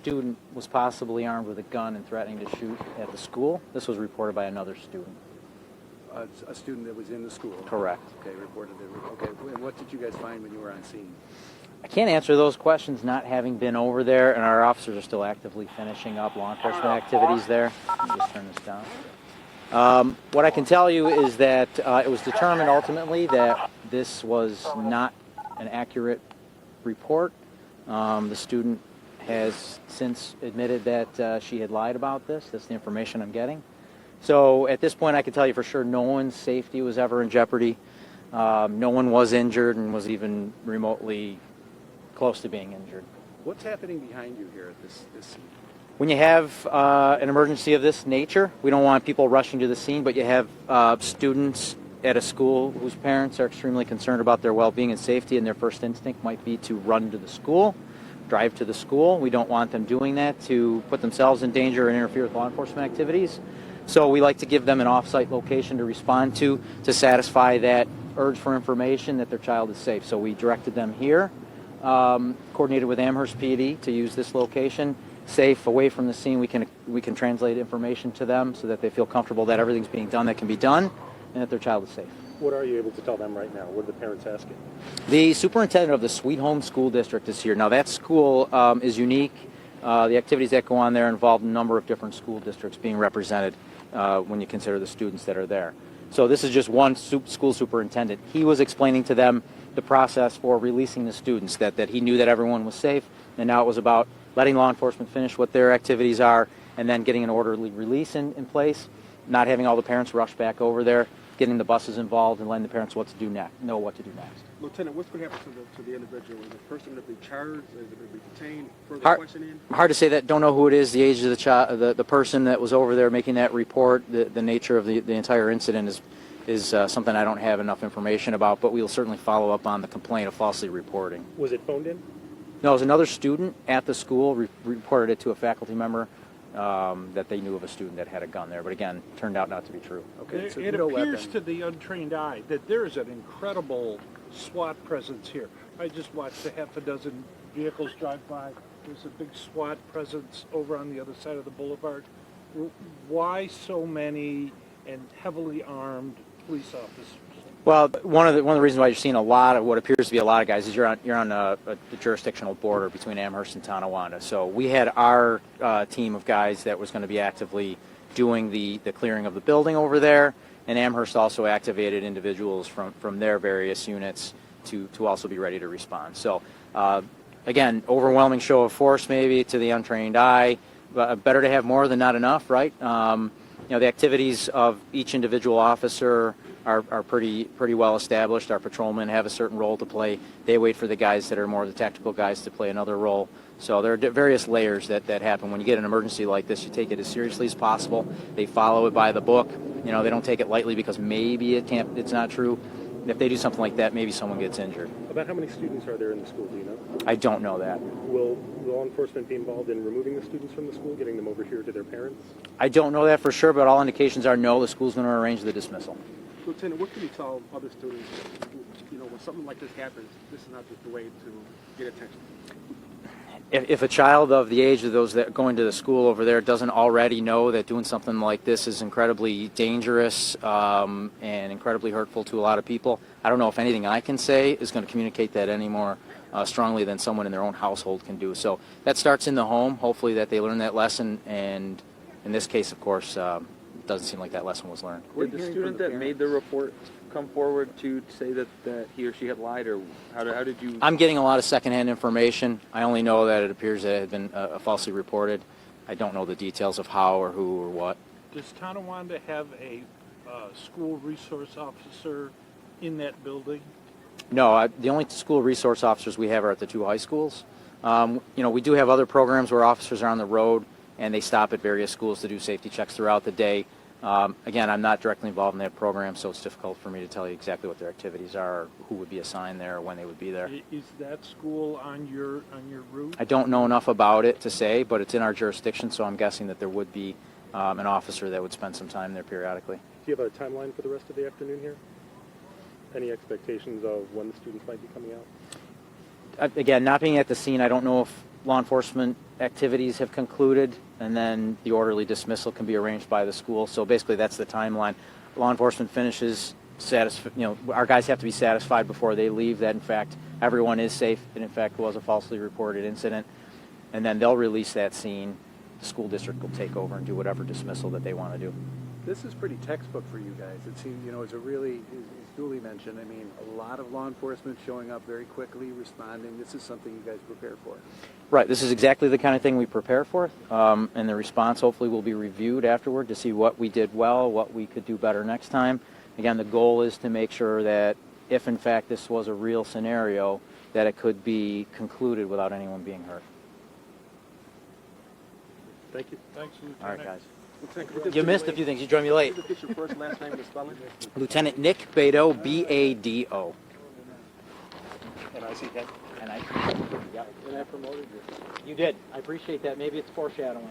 student was possibly armed with a gun and threatening to shoot at the school. This was reported by another student. A student that was in the school? Correct. Okay, reported it. Okay, and what did you guys find when you were on scene? I can't answer those questions not having been over there, and our officers are still actively finishing up law enforcement activities there. Let me just turn this down. What I can tell you is that it was determined ultimately that this was not an accurate report. The student has since admitted that she had lied about this. That's the information I'm getting. So at this point I can tell you for sure no one's safety was ever in jeopardy. No one was injured and was even remotely close to being injured. What's happening behind you here at this scene? When you have an emergency of this nature, we don't want people rushing to the scene, but you have students at a school whose parents are extremely concerned about their well-being and safety, and their first instinct might be to run to the school, drive to the school. We don't want them doing that to put themselves in danger and interfere with law enforcement activities. So we like to give them an off-site location to respond to satisfy that urge for information that their child is safe. So we directed them here, coordinated with Amherst PD to use this location, safe, away from the scene. We can translate information to them so that they feel comfortable that everything's being done that can be done and that their child is safe. What are you able to tell them right now? What are the parents asking? The superintendent of the Sweet Home School District is here. Now that school is unique. The activities that go on there involve a number of different school districts being represented when you consider the students that are there. So this is just one school superintendent. He was explaining to them the process for releasing the students, that he knew that everyone was safe, and now it was about letting law enforcement finish what their activities are and then getting an orderly release in place, not having all the parents rush back over there, getting the buses involved and letting the parents know what to do next. Lieutenant, what's going to happen to the individual? Is the person going to be charged? Is it going to be detained? Further questioning? Hard to say that. Don't know who it is, the age of the child, the person that was over there making that report. The nature of the entire incident is something I don't have enough information about, but we'll certainly follow up on the complaint of falsely reporting. Was it phoned in? No, it was another student at the school reported it to a faculty member that they knew of a student that had a gun there, but again, turned out not to be true. Okay, so it no appears weapon. to the untrained eye that there is an incredible SWAT presence here. I just watched a half a dozen vehicles drive by. There's a big SWAT presence over on the other side of the boulevard. Why so many and heavily armed police officers? Well, one of the reasons why you're seeing a lot of what appears to be a lot of guys is you're on the jurisdictional border between Amherst and Tonawanda. So we had our team of guys that was going to be actively doing the clearing of the building over there, and Amherst also activated individuals from their various units to also be ready to respond. So again, overwhelming show of force maybe to the untrained eye. Better to have more than not enough, right? The activities of each individual officer are pretty well established. Our patrolmen have a certain role to play. They wait for the guys that are more the tactical guys to play another role. So there are various layers that happen. When you get an emergency like this, you take it as seriously as possible. They follow it by the book. They don't take it lightly because maybe it's not true. If they do something like that, maybe someone gets injured. About how many students are there in the school, do you know? I don't know that. Will law enforcement be involved in removing the students from the school, getting them over here to their parents? I don't know that for sure, but all indications are no, the school's going to arrange the dismissal. Lieutenant, what can you tell other students, when something like this happens, this is not just the way to get attention? If a child of the age of those that are going to the school over there doesn't already know that doing something like this is incredibly dangerous and incredibly hurtful to a lot of people, I don't know if anything I can say is going to communicate that any more strongly than someone in their own household can do. So that starts in the home, hopefully that they learn that lesson, and in this case, of course, it doesn't seem like that lesson was learned. Did the student that made the report come forward to say that he or she had lied, or how did you? I'm getting a lot of secondhand information. I only know that it appears that it had been falsely reported. I don't know the details of how or who or what. Does Tonawanda have a school resource officer in that building? No, the only school resource officers we have are at the two high schools. We do have other programs where officers are on the road and they stop at various schools to do safety checks throughout the day. Again, I'm not directly involved in that program, so it's difficult for me to tell you exactly what their activities are, or who would be assigned there, or when they would be there. Is that school on your route? I don't know enough about it to say, but it's in our jurisdiction, so I'm guessing that there would be an officer that would spend some time there periodically. Do you have a timeline for the rest of the afternoon here? Any expectations of when the students might be coming out? Again, not being at the scene, I don't know law enforcement activities have concluded, and then the orderly dismissal can be arranged by the school. So basically, that's the timeline. Law enforcement finishes, our guys have to be satisfied before they leave that, in fact, everyone is safe, and in fact, was a falsely reported incident. And then they'll release that scene. The school district will take over and do whatever dismissal that they want to do. This is pretty textbook for you guys. It seems, it's a really, as Julie mentioned, I mean, a lot of law enforcement showing up very quickly, responding. This is something you guys prepare for. Right. This is exactly the kind of thing we prepare for, and the response hopefully will be reviewed afterward to see what we did well, what we could do better next time. Again, the goal is to make sure that if, in fact, this was a real scenario, that it could be concluded without anyone being hurt. Thank you. Thanks, Lieutenant. All right, guys. Lieutenant, You missed a few things. You joined me late. Get your first, last name, and the spelling. Lieutenant Nick Bado, B-A-D-O. And I see that. And I, yep. And I promoted you. You did. I appreciate that. Maybe it's foreshadowing.